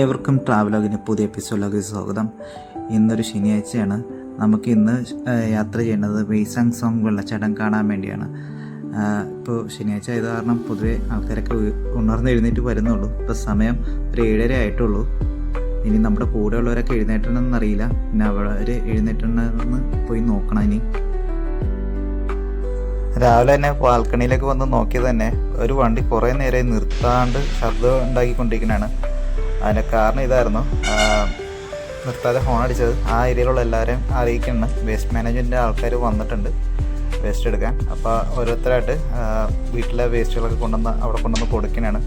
ഏവർക്കും ട്രാവലോഗിൻ്റെ പുതിയ എപ്പിസോഡിലേക്ക് സ്വാഗതം. ഇന്നൊരു ശനിയാഴ്ചയാണ്. നമുക്ക് ഇന്ന് യാത്ര ചെയ്യുന്നത് വെയ്സാങ് സോങ് വെള്ളച്ചാട്ടം കാണാൻ വേണ്ടിയാണ്. ഇപ്പോൾ ശനിയാഴ്ച ആയത് കാരണം പൊതുവെ ആൾക്കാരൊക്കെ ഉണർന്ന് എഴുന്നേറ്റ് വരുന്നുള്ളൂ. ഇപ്പോൾ സമയം ഒരു 7:30 ആയിട്ടുള്ളൂ. ഇനി നമ്മുടെ കൂടെയുള്ളവരൊക്കെ എഴുന്നേറ്റുണ്ടെന്ന് അറിയില്ല. പിന്നെ അവർ എഴുന്നേറ്റുണ്ടെന്ന് പോയി നോക്കണം. ഇനി രാവിലെ തന്നെ ബാൽക്കണിയിലേക്ക് വന്ന് നോക്കിയത് തന്നെ ഒരു വണ്ടി കുറേ നേരം നിർത്താണ്ട് ശബ്ദം ഉണ്ടാക്കിക്കൊണ്ടിരിക്കുന്നതാണ്. അതിൻ്റെ കാരണം ഇതായിരുന്നു, നിർത്താതെ ഹോൺ അടിച്ചത്. ആ ഏരിയയിലുള്ള എല്ലാവരെയും അറിയിക്കണം. വേസ്റ്റ് മാനേജ്മെൻറ്റിൻ്റെ ആൾക്കാർ വന്നിട്ടുണ്ട് വേസ്റ്റ് എടുക്കാൻ. അപ്പോൾ ഓരോരുത്തരായിട്ട് വീട്ടിലെ വേസ്റ്റുകളൊക്കെ അവിടെ കൊണ്ടുവന്ന് കൊടുക്കുന്നതാണ്.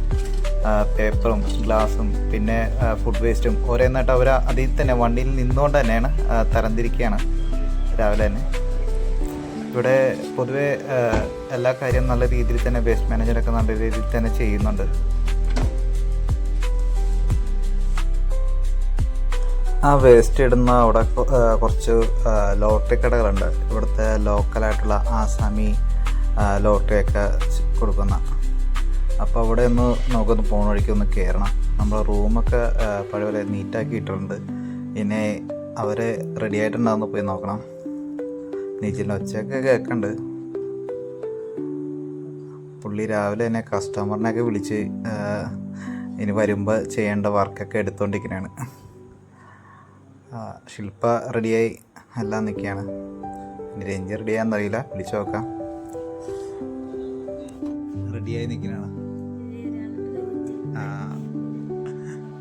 പേപ്പറും ഗ്ലാസും പിന്നെ ഫുഡ് വേസ്റ്റും ഓരോന്നായിട്ട് അവർ അതിൽ തന്നെ വണ്ടിയിൽ നിന്നുകൊണ്ട് തന്നെയാണ് തരംതിരിക്കുകയാണ് രാവിലെ തന്നെ. ഇവിടെ പൊതുവെ എല്ലാ കാര്യവും നല്ല രീതിയിൽ തന്നെ വേസ്റ്റ് മാനേജറൊക്കെ നല്ല രീതിയിൽ തന്നെ ചെയ്യുന്നുണ്ട്. ആ വേസ്റ്റ് ഇടുന്ന അവിടെ കുറച്ച് ലോട്ടറി കടകളുണ്ട്. ഇവിടുത്തെ ലോക്കലായിട്ടുള്ള ആസാമി ലോട്ടറിയൊക്കെ കൊടുക്കുന്ന. അപ്പോൾ അവിടെ ഒന്ന് നമുക്കൊന്ന് പോണ വഴിക്ക് ഒന്ന് കയറണം. നമ്മൾ റൂമൊക്കെ പഴയ നീറ്റാക്കി ഇട്ടിട്ടുണ്ട്. ഇനി അവർ റെഡി ആയിട്ടുണ്ടാകുന്ന പോയി നോക്കണം. നീച്ചിൻ്റെ ഒച്ചയൊക്കെ കേൾക്കുന്നുണ്ട്. പുള്ളി രാവിലെ തന്നെ കസ്റ്റമറിനെയൊക്കെ വിളിച്ച് ഇനി വരുമ്പോൾ ചെയ്യേണ്ട വർക്കൊക്കെ എടുത്തുകൊണ്ടിരിക്കുന്നതാണ്. ശില്പ റെഡിയായി എല്ലാം നിൽക്കുകയാണ്. ഇനി രഞ്ജി റെഡിയാന്നറിയില്ല, വിളിച്ചു നോക്കാം. റെഡിയായി നിൽക്കുന്നതാണ്.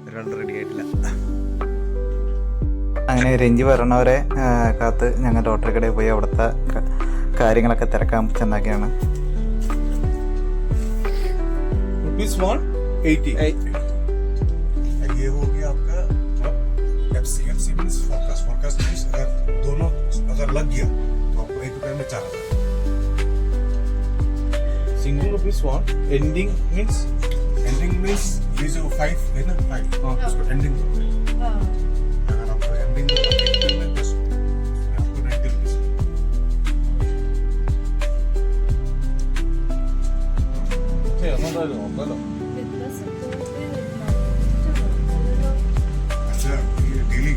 ഒരാൾ റെഡി ആയിട്ടില്ല. അങ്ങനെ രഞ്ജി വരണവരെ കാത്ത് ഞങ്ങൾ ലോട്ടറി കടയിൽ പോയി അവിടുത്തെ കാര്യങ്ങളൊക്കെ തിരക്കാൻ ചെന്നാക്കിയാണ്. एफसी मींस फोरकास्ट मींस अगर दोनों अगर लग गया तो आपको ₹1 में 4,000. सिंगल ₹1 एंडिंग मींस ये जो 5 है ना 5 उसको एंडिंग बोलते हैं. अगर आपको एंडिंग में 10 आपको ₹90. अच्छा ये डेली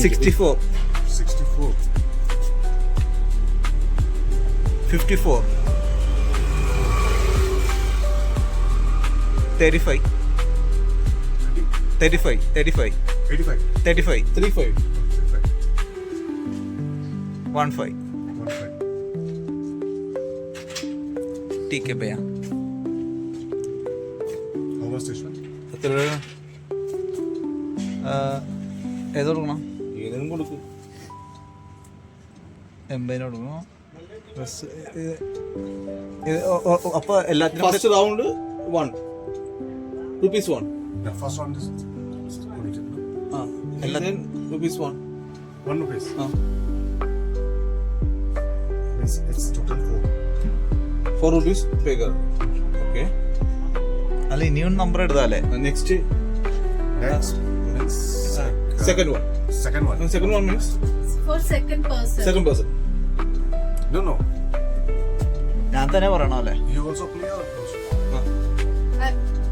64 54 35 35 35 85 35 35 15 ठीक है भैया. How much this one? എത്ര ഏത് കൊടുക്കണം? ഏതെങ്കിലും കൊടുക്കും. 80 കൊടുക്കണം. അപ്പോൾ എല്ലാത്തിനും first round ₹1 The first one is then ₹1 ₹1. It's total 4 പേ കർ. ഓക്കെ, അല്ല ഇനിയും നമ്പർ എടുത്താലേ. Next second one means for second person. No. ഞാൻ തന്നെ പറയണോ അല്ലേ? You also play or close?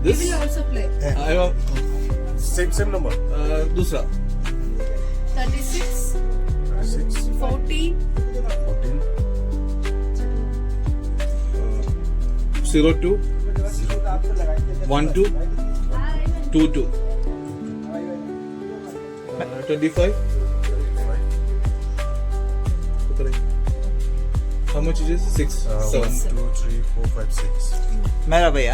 We will also play. I have Same number. दूसरा 36 40 14 02 12 22 25. How much it is? 6 7 1 2 3 4 5 6. മേരാ ഭയ്യ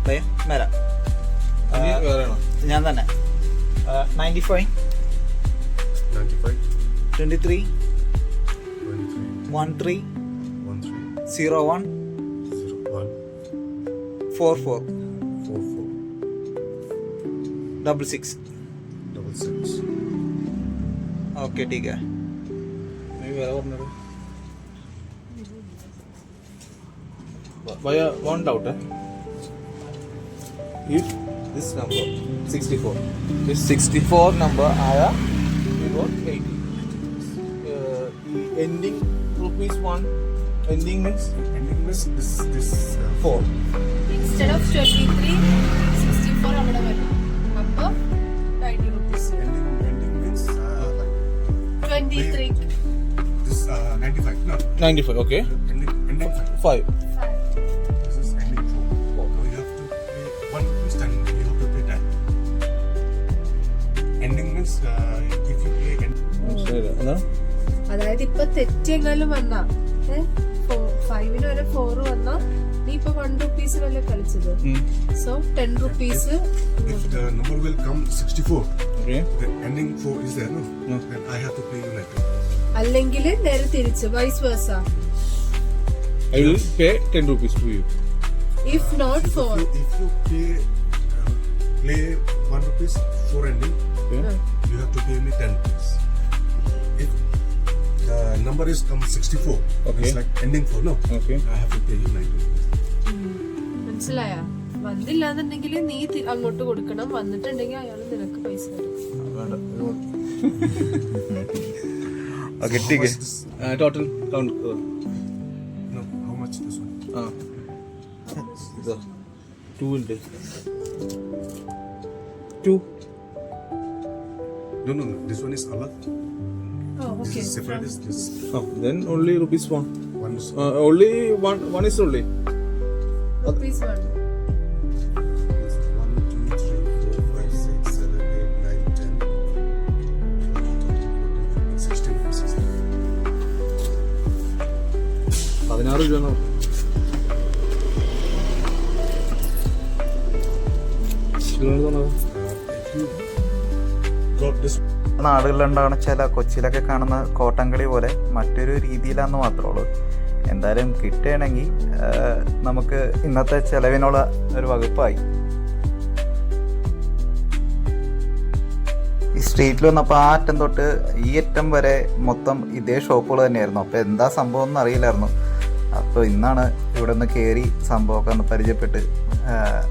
ഭയ്യ മേരാ. ഇനി വേറെയാണോ? ഞാൻ തന്നെ 95 95 23 23 13 13 01 01 44 44 66. 66. ഓക്കെ ठीक है. നീ വേറെ പറഞ്ഞത് ഭയ one doubt. If this number 64 is 64 number आया, we got 80. Ending ₹1 ending means Ending means this 4. It's Instead of 23, 64 അവിടെ വരും. അപ്പൊ 90 rupees. Ending means like 23. this 95. No. 95. Okay. Ending 5. 5. This is ending 4. So you have to pay 1 rupees 10. You have to pay 10. Ending means if you pay ശരി. എന്നാ അതായത് ഇപ്പൊ തെറ്റെങ്കിലും വന്നാ 5 വരെ 4 വന്നാ നീ ഇപ്പൊ 1 rupees വല്ലേ കളിച്ചത്. So 10 rupees. if the number will come 64, okay. the ending 4 is there, no? Then I have to pay you 90. അല്ലെങ്കിൽ നേരെ തിരിച്ച് vice versa. I will pay 10 rupees to you. If not for If you play 1 rupees for ending, Okay. you have to pay me 10 rupees. If the number is come 64, Okay. it's like ending 4, no? Okay. I have to pay you 90 rupees. മനസ്സിലായ? വന്നില്ലാന്നുണ്ടെങ്കിൽ നീ അങ്ങോട്ട് കൊടുക്കണം, വന്നിട്ടുണ്ടെങ്കിൽ അയാൾ നിനക്ക് പൈസ തരും. വേണ്ട. Okay How teak. much this? Total count. No, how much this one? ഇതാ 2 ഉണ്ട്. 2. No, this one is alag. Oh, This okay. is separate. This Then only rupees 1. one is Only one is only. Rupees 1. 1, 2, 3, 4, 5, 6, 7, 8, 9, 10, 16, 16. 16 രൂപ. If you got this, നാടുകളിലുണ്ടാകുന്ന ചില കൊച്ചിയിലൊക്കെ കാണുന്ന കോട്ടംകളി പോലെ മറ്റൊരു രീതിയിലാന്ന് മാത്രമേ ഉള്ളൂ. എന്തായാലും കിട്ടുകയാണെങ്കിൽ നമുക്ക് ഇന്നത്തെ ചെലവിനുള്ള ഒരു വകുപ്പായി. ഈ സ്ട്രീറ്റിൽ വന്നപ്പോൾ ആ അറ്റം തൊട്ട് ഈ അറ്റം വരെ മൊത്തം ഇതേ ഷോപ്പുകൾ തന്നെയായിരുന്നു. അപ്പോൾ എന്താ സംഭവം എന്ന് അറിയില്ലായിരുന്നു. അപ്പോൾ ഇന്നാണ് ഇവിടെ ഒന്ന് കയറി സംഭവമൊക്കെ ഒന്ന് പരിചയപ്പെട്ട്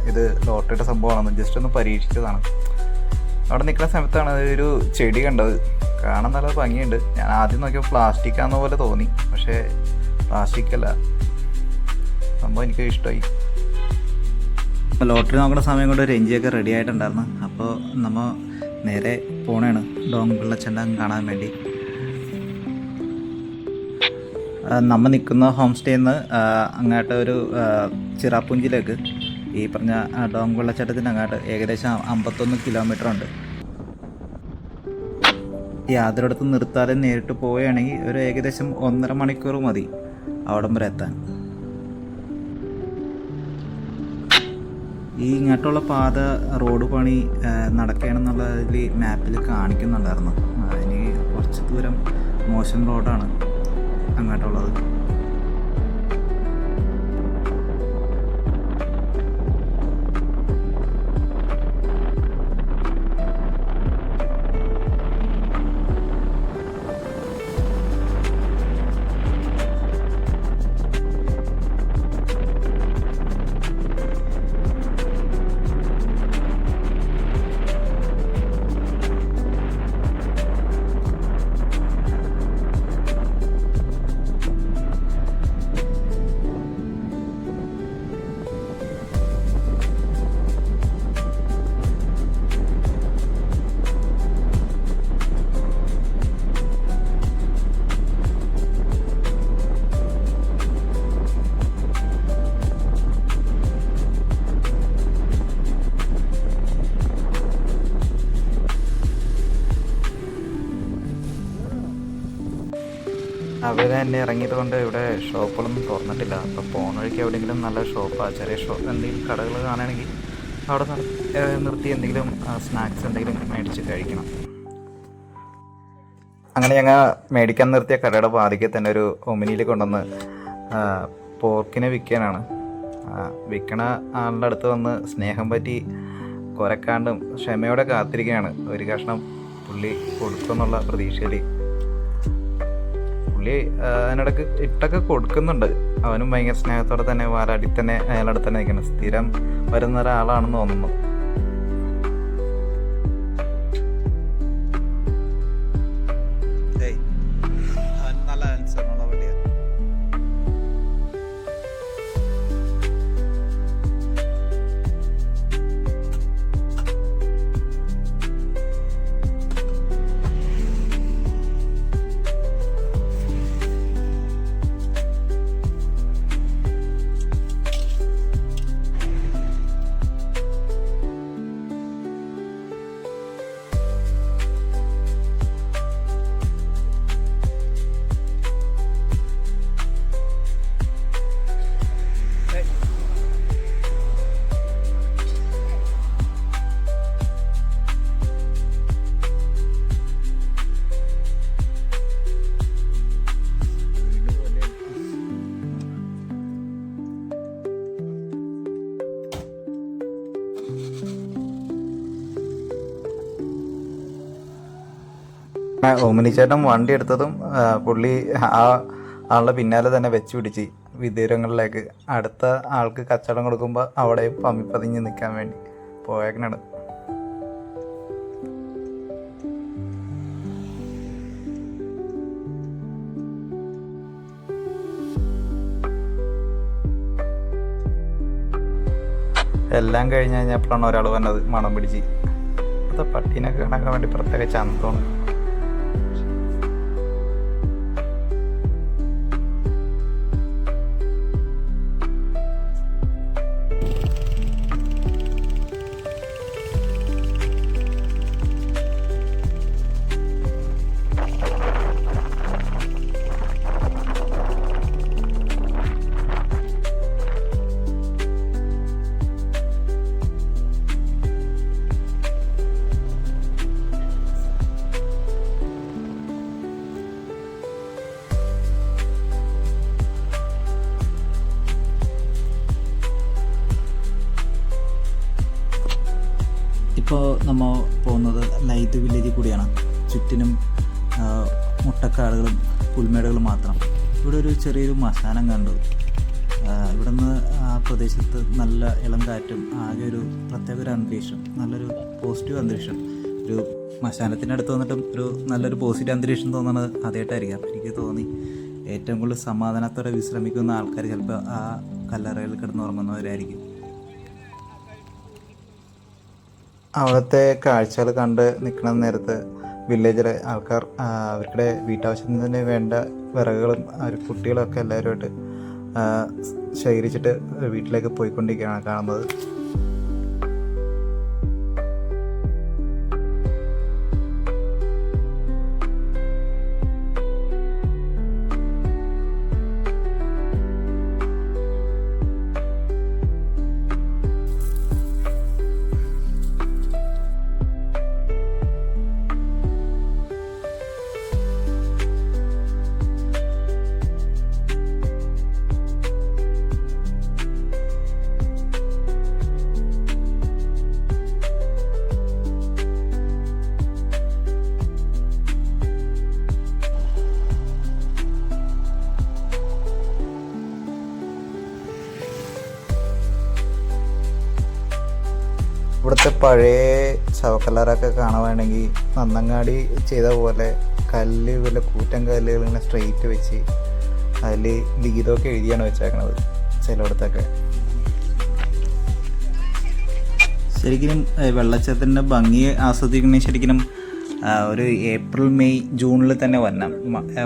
ഇത് ലോട്ടറിയുടെ സംഭവമാണെന്ന് ജസ്റ്റ് ഒന്ന് പരീക്ഷിച്ചതാണ്. അവിടെ നിൽക്കുന്ന സമയത്താണ് ഒരു ചെടി കണ്ടത്. കാണാൻ നല്ല ഭംഗിയുണ്ട്. ഞാൻ ആദ്യം നോക്കിയപ്പോൾ പ്ലാസ്റ്റിക് ആണെന്ന പോലെ തോന്നി, പക്ഷേ പ്ലാസ്റ്റിക് അല്ല. സംഭവം എനിക്ക് ഇഷ്ടമായി. ലോട്ടറി നോക്കുന്ന സമയം കൊണ്ട് രഞ്ജിയൊക്കെ റെഡി ആയിട്ടുണ്ടായിരുന്നു. അപ്പോൾ നമ്മൾ നേരെ പോണേണ് ഡോങ് വെള്ളച്ചെണ്ടം കാണാൻ വേണ്ടി. നമ്മൾ നിൽക്കുന്ന ഹോം സ്റ്റേയിൽ നിന്ന് അങ്ങോട്ട് ഒരു ചിറാപ്പുഞ്ചിലേക്ക് ഈ പറഞ്ഞ ഡോങ് വെള്ളച്ചാട്ടത്തിൻ്റെ അങ്ങോട്ട് ഏകദേശം 51 കിലോമീറ്റർ ഉണ്ട്. യാതൊരിടത്തും നിർത്താതെ നേരിട്ട് പോവുകയാണെങ്കിൽ ഒരു ഏകദേശം 1.5 മണിക്കൂർ മതി അവിടം വരെ എത്താൻ. ഈ ഇങ്ങോട്ടുള്ള പാത റോഡ് പണി നടക്കുകയാണെന്നുള്ളതിൽ മാപ്പിൽ കാണിക്കുന്നുണ്ടായിരുന്നു. അതിന് കുറച്ച് ദൂരം മോശം റോഡാണ് അങ്ങോട്ടുള്ളത്. അവർ തന്നെ ഇറങ്ങിയത് കൊണ്ട് ഇവിടെ ഷോപ്പുകളൊന്നും തുറന്നിട്ടില്ല. അപ്പോൾ പോണ വഴിക്ക് എവിടെയെങ്കിലും നല്ല ഷോപ്പാ ചെറിയ ഷോപ്പ് എന്തെങ്കിലും കടകൾ കാണുകയാണെങ്കിൽ അവിടെ നിർത്തി എന്തെങ്കിലും സ്നാക്സ് എന്തെങ്കിലും മേടിച്ച് കഴിക്കണം. അങ്ങനെ ഞങ്ങൾ മേടിക്കാൻ നിർത്തിയ കടയുടെ പാതിക്ക് തന്നെ ഒരു ഒമിനിയിൽ കൊണ്ടുവന്ന് പോർക്കിനെ വിൽക്കാനാണ്. വിൽക്കണ ആളുടെ അടുത്ത് വന്ന് സ്നേഹം പറ്റി കുരക്കാണ്ടും ക്ഷമയോടെ കാത്തിരിക്കുകയാണ്. ഒരു കഷ്ണം പുള്ളി കൊടുക്കുമെന്നുള്ള പ്രതീക്ഷയിൽ പുള്ളി അതിനിടയ്ക്ക് ഇട്ടൊക്കെ കൊടുക്കുന്നുണ്ട്. അവനും ഭയങ്കര സ്നേഹത്തോടെ തന്നെ വാലാടി തന്നെ അയാളുടെ തന്നെ നിൽക്കണം. സ്ഥിരം വരുന്ന ഒരാളാണെന്ന് തോന്നുന്നു. നല്ല അനുസരണമുള്ള വണ്ടിയാണ്. ഓമിനി ചേട്ടൻ വണ്ടി എടുത്തതും പുള്ളി ആ ആളുടെ പിന്നാലെ തന്നെ വെച്ച് പിടിച്ച് വിദൂരങ്ങളിലേക്ക് അടുത്ത ആൾക്ക് കച്ചവടം കൊടുക്കുമ്പോൾ അവിടെയും പതിഞ്ഞ് നിൽക്കാൻ വേണ്ടി പോയേക്കനാണ്. എല്ലാം കഴിഞ്ഞ് കഴിഞ്ഞപ്പോഴാണ് ഒരാൾ വന്നത് മണം പിടിച്ച്. അത് പട്ടീനൊക്കെ കണക്കാൻ വേണ്ടി പ്രത്യേക ചന്തമാണ്. ഇപ്പോൾ നമ്മൾ പോകുന്നത് ലൈറ്റ് വില്ലേജിൽ കൂടിയാണ്. ചുറ്റിനും മുട്ടക്കാടുകളും പുൽമേടുകളും മാത്രം. ഇവിടെ ഒരു ചെറിയൊരു മശാനം കണ്ടു. ഇവിടുന്ന് ആ പ്രദേശത്ത് നല്ല ഇളം കാറ്റും ആകെ ഒരു പ്രത്യേക ഒരു അന്തരീക്ഷം, നല്ലൊരു പോസിറ്റീവ് അന്തരീക്ഷം. ഒരു മശാനത്തിനടുത്ത് വന്നിട്ടും ഒരു നല്ലൊരു പോസിറ്റീവ് അന്തരീക്ഷം തോന്നുന്നത് ആദ്യമായിട്ടായിരിക്കാം. എനിക്ക് തോന്നി ഏറ്റവും കൂടുതൽ സമാധാനത്തോടെ വിശ്രമിക്കുന്ന ആൾക്കാർ ചിലപ്പോൾ ആ കല്ലറയിൽ കിടന്നുറങ്ങുന്നവരായിരിക്കും. അവിടുത്തെ കാഴ്ചകൾ കണ്ട് നിൽക്കുന്ന നേരത്ത് വില്ലേജിലെ ആൾക്കാർ അവരുടെ വീട്ടാവശ്യത്തിന് വേണ്ട വിറകുകളും കുട്ടികളൊക്കെ എല്ലാവരുമായിട്ട് ശേഖരിച്ചിട്ട് വീട്ടിലേക്ക് പോയിക്കൊണ്ടിരിക്കുകയാണ് കാണുന്നത്. ഇവിടുത്തെ പഴയ ശവക്കല്ലറൊക്കെ കാണുവാണെങ്കിൽ നന്നങ്ങാടി ചെയ്ത പോലെ കല്ല് പോലെ കൂറ്റൻ കല്ലുകൾ ഇങ്ങനെ സ്ട്രെയിറ്റ് വെച്ച് അതിൽ ലിഖിതമൊക്കെ എഴുതിയാണ് വെച്ചേക്കണത് ചിലയിടത്തൊക്കെ. ശരിക്കും വെള്ളച്ചാട്ടത്തിൻ്റെ ഭംഗി ആസ്വദിക്കണമെങ്കിൽ ശരിക്കും ഒരു ഏപ്രിൽ മെയ് ജൂണിൽ തന്നെ വരണം.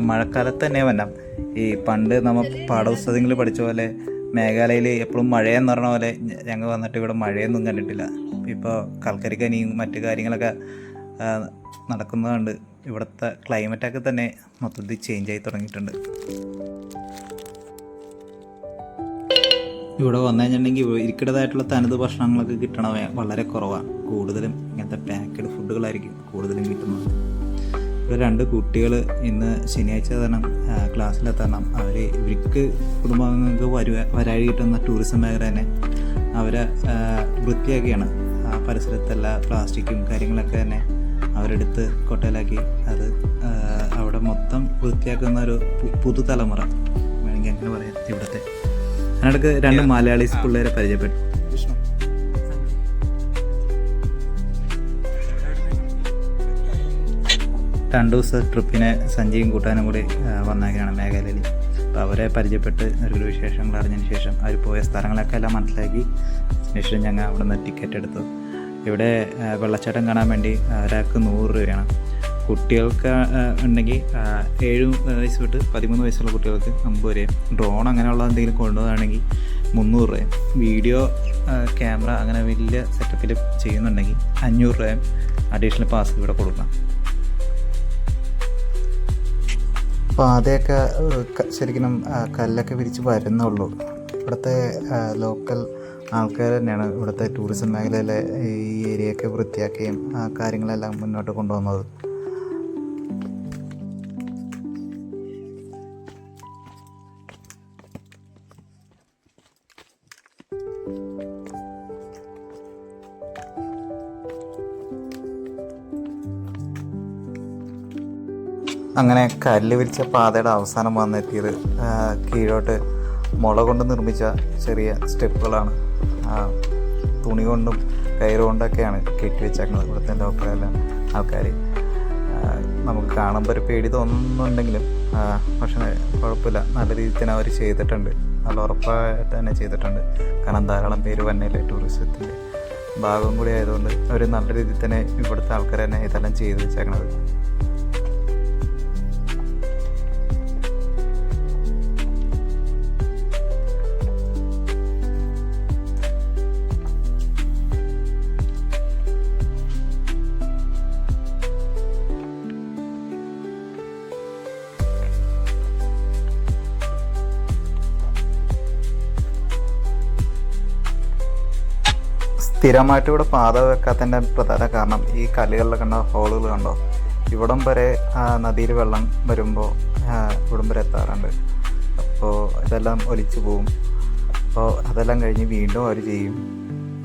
മഴക്കാലത്ത് തന്നെ വരണം. ഈ പണ്ട് നമ്മൾ പാഠപുസ്തകങ്ങളിൽ പഠിച്ച പോലെ മേഘാലയയിൽ എപ്പോഴും മഴയെന്ന് പറഞ്ഞ പോലെ ഞങ്ങൾ വന്നിട്ട് ഇവിടെ മഴയൊന്നും കണ്ടിട്ടില്ല. ഇപ്പോൾ കൽക്കരിക്കനിയും മറ്റു കാര്യങ്ങളൊക്കെ നടക്കുന്നതുകൊണ്ട് ഇവിടുത്തെ ക്ലൈമറ്റൊക്കെ തന്നെ മൊത്തത്തിൽ ചേഞ്ചായി തുടങ്ങിയിട്ടുണ്ട്. ഇവിടെ വന്നു കഴിഞ്ഞിട്ടുണ്ടെങ്കിൽ ഇരിക്കടേതായിട്ടുള്ള തനത് ഭക്ഷണങ്ങളൊക്കെ കിട്ടണ വളരെ കുറവാണ്. കൂടുതലും ഇങ്ങനത്തെ പാക്കഡ് ഫുഡുകളായിരിക്കും കൂടുതലും കിട്ടുന്നത്. ഇവിടെ 2 കുട്ടികൾ ഇന്ന് ശനിയാഴ്ച തന്നെ ക്ലാസ്സിലെത്തണം. ഇവർക്ക് കുടുംബാംഗങ്ങൾക്ക് വരാഴി കിട്ടുന്ന ടൂറിസം മേഖല തന്നെ അവരെ വൃത്തിയാക്കിയാണ്. ആ പരിസരത്തുള്ള പ്ലാസ്റ്റിക്കും കാര്യങ്ങളൊക്കെ തന്നെ അവരെടുത്ത് കൊട്ടയിലാക്കി അത് അവിടെ മൊത്തം വൃത്തിയാക്കുന്ന ഒരു പുതുതലമുറ വേണമെങ്കിൽ അങ്ങനെ പറയാം ഇവിടുത്തെ. അതിനിടയ്ക്ക് 2 മലയാളീസ് പിള്ളേരെ പരിചയപ്പെട്ടു. 2 ദിവസത്തെ ട്രിപ്പിന് സഞ്ജയും കൂട്ടാനും കൂടി വന്നേക്കാണ് മേഘാലയയിൽ. അപ്പോൾ അവരെ പരിചയപ്പെട്ട് ഒരു വിശേഷങ്ങൾ അറിഞ്ഞതിന് ശേഷം അവർ പോയ സ്ഥലങ്ങളൊക്കെ എല്ലാം മനസ്സിലാക്കി ശേഷം ഞങ്ങൾ അവിടെ നിന്ന് ടിക്കറ്റ് എടുത്തു. ഇവിടെ വെള്ളച്ചാട്ടം കാണാൻ വേണ്ടി ഒരാൾക്ക് 100 രൂപയാണ്. കുട്ടികൾക്ക് ഉണ്ടെങ്കിൽ 7 വയസ്സ് തൊട്ട് 13 വയസ്സുള്ള കുട്ടികൾക്ക് 50 രൂപയും. ഡ്രോൺ അങ്ങനെയുള്ള എന്തെങ്കിലും കൊണ്ടുപോകുകയാണെങ്കിൽ 300 രൂപയും. വീഡിയോ ക്യാമറ അങ്ങനെ വലിയ സെറ്റപ്പിൽ ചെയ്യുന്നുണ്ടെങ്കിൽ 500 രൂപയും അഡീഷണൽ പാസ് ഇവിടെ കൊടുക്കണം. അപ്പോൾ ആദ്യമൊക്കെ ശരിക്കും കല്ലൊക്കെ വിരിച്ച് വരുന്നുള്ളൂ. ഇവിടുത്തെ ലോക്കൽ ആൾക്കാർ തന്നെയാണ് ഇവിടുത്തെ ടൂറിസം മേഖലയിലെ ഈ ഏരിയയൊക്കെ വൃത്തിയാക്കുകയും ആ കാര്യങ്ങളെല്ലാം മുന്നോട്ട് കൊണ്ടുവന്നത്. അങ്ങനെ കല്ല് വിരിച്ച പാതയുടെ അവസാനം വന്നെത്തിയത് കീഴോട്ട് മുള കൊണ്ട് നിർമ്മിച്ച ചെറിയ സ്റ്റെപ്പുകളാണ്. തുണി കൊണ്ടും കയറുകൊണ്ടൊക്കെയാണ് കെട്ടിവെച്ചേക്കുന്നത് ഇവിടുത്തെ ലോക്കലെല്ലാം ആൾക്കാർ. നമുക്ക് കാണുമ്പോൾ ഒരു പേടി തോന്നുന്നുണ്ടെങ്കിലും പക്ഷേ കുഴപ്പമില്ല, നല്ല രീതിയിൽ തന്നെ അവർ ചെയ്തിട്ടുണ്ട്, നല്ല ഉറപ്പായിട്ട് തന്നെ ചെയ്തിട്ടുണ്ട്. കാരണം ധാരാളം പേര് വന്നല്ലേ, ടൂറിസത്തിൻ്റെ ഭാഗം കൂടി ആയതുകൊണ്ട് അവർ നല്ല രീതിയിൽ തന്നെ ഇവിടുത്തെ ആൾക്കാർ തന്നെ ഇതെല്ലാം ചെയ്ത് വെച്ചേക്കണത്. സ്ഥിരമായിട്ട് ഇവിടെ പാത വെക്കാത്തതിൻ്റെ പ്രധാന കാരണം ഈ കല്ലുകളിൽ കണ്ട ഹോളുകൾ കണ്ടോ, ഇവിടം വരെ നദിയിൽ വെള്ളം വരുമ്പോൾ ഇവിടം വരെ എത്താറുണ്ട്. അപ്പോൾ ഇതെല്ലാം ഒലിച്ചു പോവും. അപ്പോൾ അതെല്ലാം കഴിഞ്ഞ് വീണ്ടും അവർ ചെയ്യും.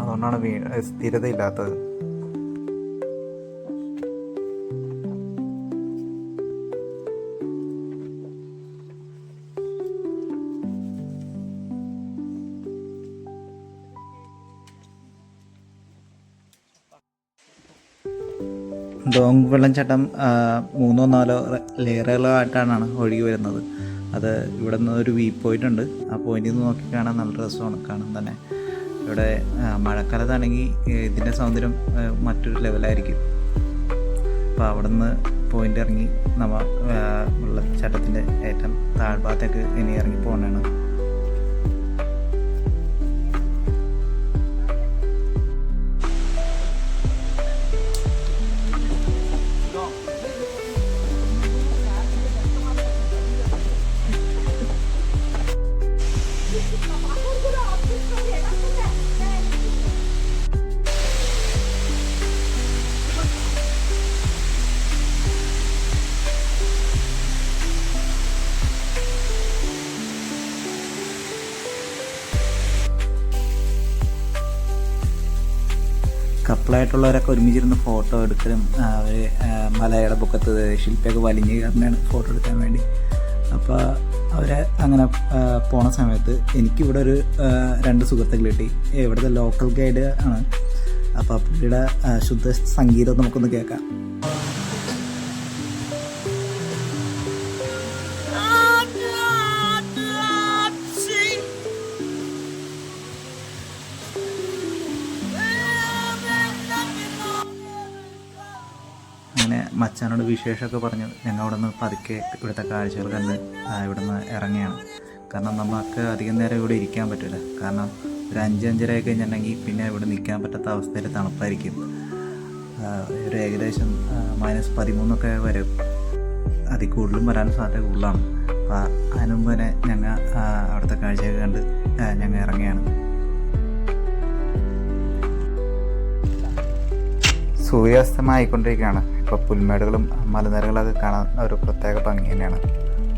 അതുകൊണ്ടാണ് സ്ഥിരതയില്ലാത്തത്. ഡോങ് വെള്ളച്ചാട്ടം 3-4 ലെയറുകളായിട്ടാണ് ഒഴുകി വരുന്നത്. അത് ഇവിടെ നിന്ന് ഒരു വ്യൂ പോയിന്റ് ഉണ്ട്. ആ പോയിന്റിൽ നിന്ന് നോക്കി കാണാൻ നല്ല രസമാണ് കാണാൻ തന്നെ. ഇവിടെ മഴക്കാലത്താണെങ്കിൽ ഇതിൻ്റെ സൗന്ദര്യം മറ്റൊരു ലെവലായിരിക്കും. അപ്പോൾ അവിടെ നിന്ന് പോയിന്റ് ഇറങ്ങി നമ്മൾ വെള്ളച്ചാട്ടത്തിൻ്റെ ഏറ്റവും താഴ്ഭാഗത്തേക്ക് ഇനി ഇറങ്ങി പോകുന്നതാണ്. കപ്പിളായിട്ടുള്ളവരൊക്കെ ഒരുമിച്ചിരുന്ന് ഫോട്ടോ എടുക്കലും അവർ മലയുടെ പൊക്കത്ത് ശില്പയൊക്കെ വലിഞ്ഞ് കയറുന്നതാണ് ഫോട്ടോ എടുക്കാൻ വേണ്ടി. അപ്പോൾ അവർ അങ്ങനെ പോണ സമയത്ത് എനിക്കിവിടെ ഒരു 2 സുഹൃത്തുക്കൾ കിട്ടി. ഇവിടുത്തെ ലോക്കൽ ഗൈഡ് ആണ്. അപ്പോൾ പുള്ളിയുടെ ശുദ്ധ സംഗീതം നമുക്കൊന്ന് കേൾക്കാം. അങ്ങനെ മച്ചാനോട് വിശേഷമൊക്കെ പറഞ്ഞു ഞങ്ങൾ അവിടെ നിന്ന് പതുക്കെ ഇവിടുത്തെ കാഴ്ചകൾ കണ്ട് ഇവിടെ നിന്ന് ഇറങ്ങിയാണ്. കാരണം നമുക്ക് അധികം നേരം ഇവിടെ ഇരിക്കാൻ പറ്റില്ല. കാരണം ഒരു 5-5:30 കഴിഞ്ഞിട്ടുണ്ടെങ്കിൽ പിന്നെ ഇവിടെ നിൽക്കാൻ പറ്റാത്ത അവസ്ഥയിൽ തണുപ്പായിരിക്കും. ഒരു ഏകദേശം -13 വരും. അതിൽ കൂടുതലും വരാൻ സാധ്യത കൂടുതലാണ്. അപ്പോൾ അതിന് മുമ്പ് തന്നെ ഞങ്ങൾ അവിടുത്തെ കാഴ്ചയൊക്കെ കണ്ട് ഞങ്ങൾ ഇറങ്ങിയാണ്. സൂര്യാസ്തമായിക്കൊണ്ടിരിക്കുകയാണ്. ഇപ്പോൾ പുൽമേടുകളും മലനിരകളൊക്കെ കാണാൻ ഒരു പ്രത്യേക ഭംഗി തന്നെയാണ്,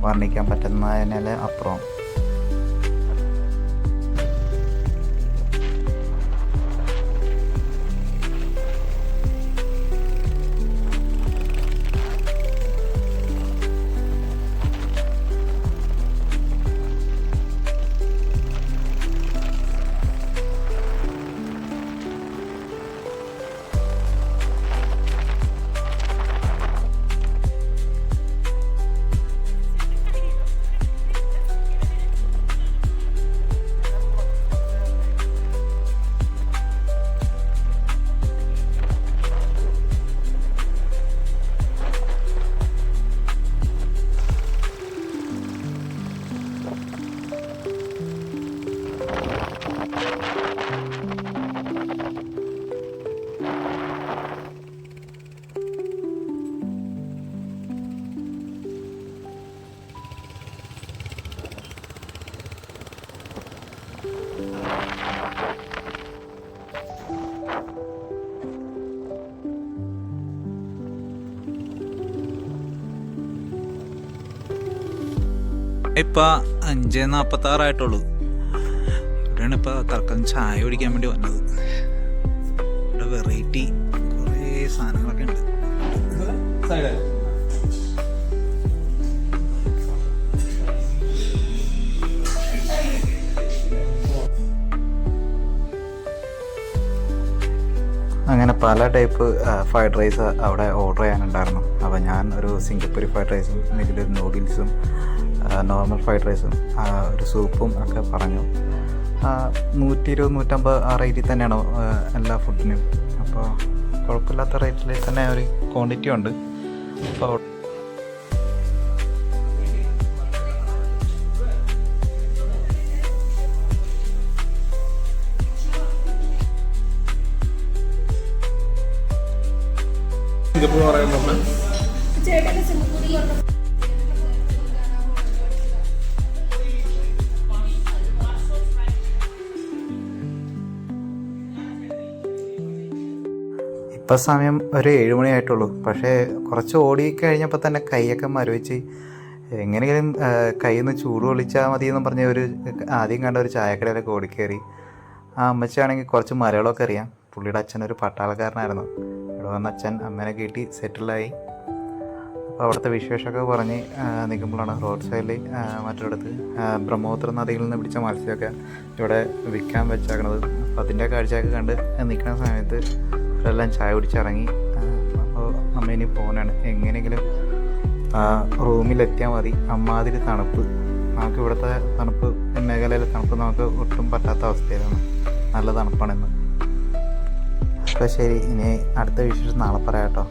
വർണ്ണിക്കാൻ പറ്റുന്നതിനാൽ അപ്പുറം. ഇപ്പം 5:46 ആയിട്ടുള്ളൂ. ഇവിടെയാണ് ഇപ്പോൾ തൽക്കാലം ചായ കുടിക്കാൻ വേണ്ടി വന്നത്. ഇവിടെ വെറൈറ്റി കുറേ സാധനങ്ങളൊക്കെ ഉണ്ട്. അങ്ങനെ പല ടൈപ്പ് ഫ്രൈഡ് റൈസ് അവിടെ ഓർഡർ ചെയ്യാനുണ്ടായിരുന്നു. അപ്പോൾ ഞാൻ ഒരു സിംഗപ്പൂരി ഫ്രൈഡ് റൈസും ഇതിലൊരു നൂഡിൽസും നോർമൽ ഫ്രൈഡ് റൈസും ഒരു സൂപ്പും ഒക്കെ പറഞ്ഞു. 120-150 ആ റേറ്റിൽ തന്നെയാണ് എല്ലാ ഫുഡിനും. അപ്പോൾ കുഴപ്പമില്ലാത്ത റേറ്റിൽ തന്നെ ഒരു ക്വാണ്ടിറ്റി ഉണ്ട്. അപ്പോൾ സിംഗപ്പൂർ പറയുമ്പോൾ ഇപ്പം സമയം ഒരു 7 മണിയായിട്ടുള്ളൂ. പക്ഷേ കുറച്ച് ഓടി കഴിഞ്ഞപ്പോൾ തന്നെ കൈയൊക്കെ മരവിച്ച് എങ്ങനെയെങ്കിലും കയ്യിൽ നിന്ന് ചൂട് ഒളിച്ചാൽ മതി എന്ന് പറഞ്ഞ ഒരു ആദ്യം കണ്ട ഒരു ചായക്കടയിലൊക്കെ ഓടിക്കയറി. ആ അമ്മച്ചാണെങ്കിൽ കുറച്ച് മലയാളമൊക്കെ അറിയാം. പുള്ളിയുടെ അച്ഛനൊരു പട്ടാളക്കാരനായിരുന്നു. ഇവിടെ വന്ന അച്ഛൻ അമ്മേനെ കയറ്റി സെറ്റിലായി. അപ്പോൾ അവിടുത്തെ വിശേഷമൊക്കെ പറഞ്ഞ് നിൽക്കുമ്പോഴാണ് റോഡ് സൈഡിൽ മറ്റൊരിടത്ത് ബ്രഹ്മപുത്ര നദിയിൽ നിന്ന് പിടിച്ച മത്സ്യമൊക്കെ ഇവിടെ വിൽക്കാൻ വെച്ചേക്കണത്. അപ്പോൾ അതിൻ്റെ കാഴ്ചയൊക്കെ കണ്ട് നിൽക്കുന്ന സമയത്ത് എല്ലാം ചായ കുടിച്ചിറങ്ങി. അപ്പോൾ അമ്മ ഇനി പോകാനാണ്. എങ്ങനെയെങ്കിലും റൂമിലെത്തിയാൽ മതി. അമ്മാതിരി തണുപ്പ്. നമുക്ക് ഇവിടുത്തെ തണുപ്പ്, മേഘാലയയിലെ തണുപ്പ് നമുക്ക് ഒട്ടും പറ്റാത്ത അവസ്ഥയിലാണ്. നല്ല തണുപ്പാണിന്ന്. അപ്പോൾ ശരി, ഇനി അടുത്ത വിശേഷം നാളെ പറയാം കേട്ടോ.